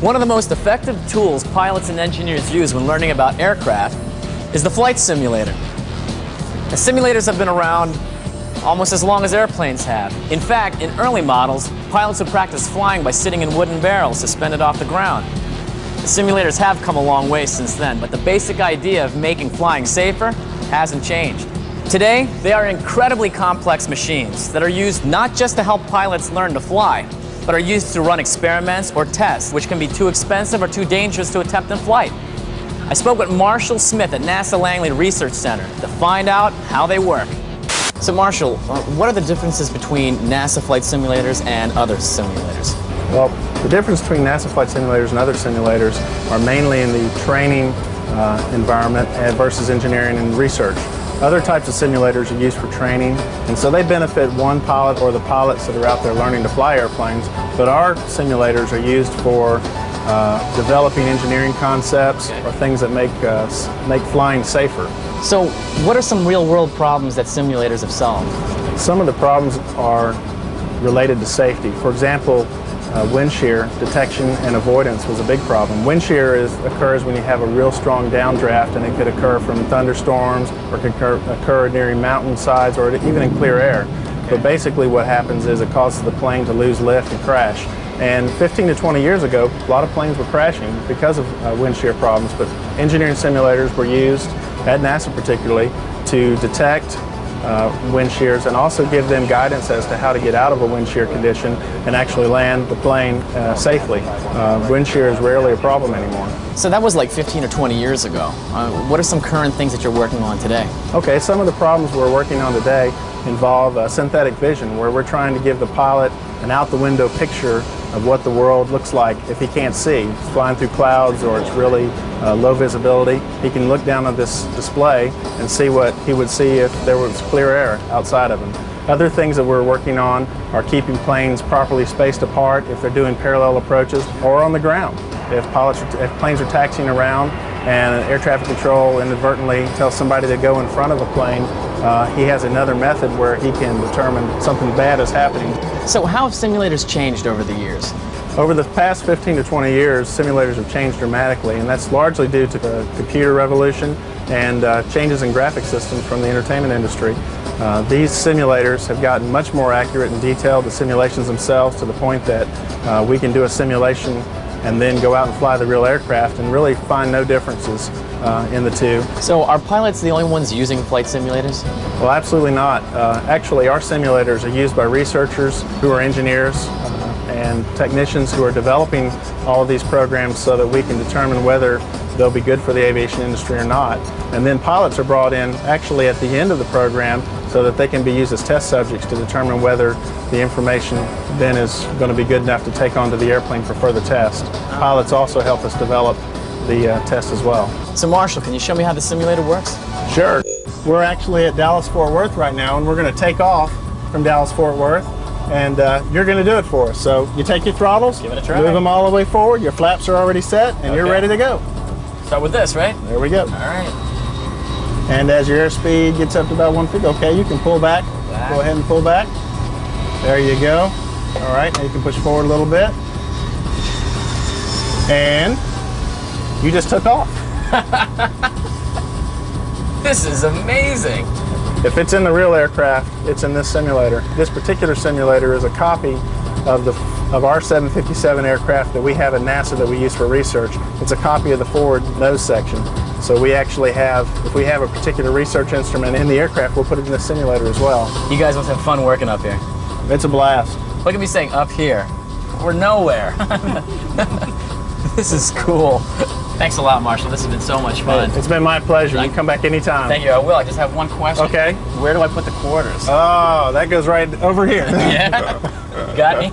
One of the most effective tools pilots and engineers use when learning about aircraft is the flight simulator. The simulators have been around almost as long as airplanes have. In fact, in early models, pilots would practice flying by sitting in wooden barrels suspended off the ground. The simulators have come a long way since then, but the basic idea of making flying safer hasn't changed. Today, they are incredibly complex machines that are used not just to help pilots learn to fly, but are used to run experiments or tests, which can be too expensive or too dangerous to attempt in flight. I spoke with Marshall Smith at NASA Langley Research Center to find out how they work. So Marshall, what are the differences between NASA flight simulators and other simulators? Well, the difference between NASA flight simulators and other simulators are mainly in the training environment versus engineering and research. Other types of simulators are used for training, and so they benefit one pilot or the pilots that are out there learning to fly airplanes, but our simulators are used for developing engineering concepts or things that make flying safer. So what are some real-world problems that simulators have solved? Some of the problems are related to safety. For example, wind shear detection and avoidance was a big problem. Wind shear occurs when you have a real strong downdraft, and it could occur from thunderstorms or could occur near mountain sides or even in clear air. But basically what happens is it causes the plane to lose lift and crash. And 15 to 20 years ago, a lot of planes were crashing because of wind shear problems, but engineering simulators were used, at NASA particularly, to detect wind shears and also give them guidance as to how to get out of a wind shear condition and actually land the plane safely. Wind shear is rarely a problem anymore. So that was like 15 or 20 years ago. What are some current things that you're working on today? Okay, some of the problems we're working on today involve synthetic vision, where we're trying to give the pilot an out-the-window picture of what the world looks like if he can't see. It's flying through clouds or it's really low visibility. He can look down at this display and see what he would see if there was clear air outside of him. Other things that we're working on are keeping planes properly spaced apart if they're doing parallel approaches or on the ground. If planes are taxiing around and air traffic control inadvertently tells somebody to go in front of a plane, he has another method where he can determine something bad is happening. So how have simulators changed over the years? Over the past 15 to 20 years, simulators have changed dramatically, and that's largely due to the computer revolution and changes in graphic systems from the entertainment industry. These simulators have gotten much more accurate and detailed, the simulations themselves, to the point that we can do a simulation and then go out and fly the real aircraft and really find no differences in the two. So are pilots the only ones using flight simulators? Well, absolutely not. Actually, our simulators are used by researchers who are engineers and technicians who are developing all of these programs so that we can determine whether they'll be good for the aviation industry or not. And then pilots are brought in actually at the end of the program so that they can be used as test subjects to determine whether the information then is going to be good enough to take onto the airplane for further test. Pilots also help us develop the test as well. So Marshall, can you show me how the simulator works? Sure. We're actually at Dallas-Fort Worth right now, and we're going to take off from Dallas-Fort Worth, and you're going to do it for us. So you take your throttles, give it a try. Move them all the way forward, your flaps are already set, and you're ready to go. Start with this, right? There we go. All right. And as your airspeed gets up to about 150, okay, you can pull back. Go ahead and pull back. There you go. All right, now you can push forward a little bit. And you just took off. This is amazing. If it's in the real aircraft, it's in this simulator. This particular simulator is a copy of our 757 aircraft that we have at NASA that we use for research. It's a copy of the forward nose section. So we actually have, if we have a particular research instrument in the aircraft, we'll put it in the simulator as well. You guys must have fun working up here. It's a blast. Look at me saying up here. We're nowhere. This is cool. Thanks a lot, Marshall. This has been so much fun. It's been my pleasure. You can come back anytime. Thank you. I will. I just have one question. Okay. Where do I put the quarters? Oh, that goes right over here. Yeah? Got me?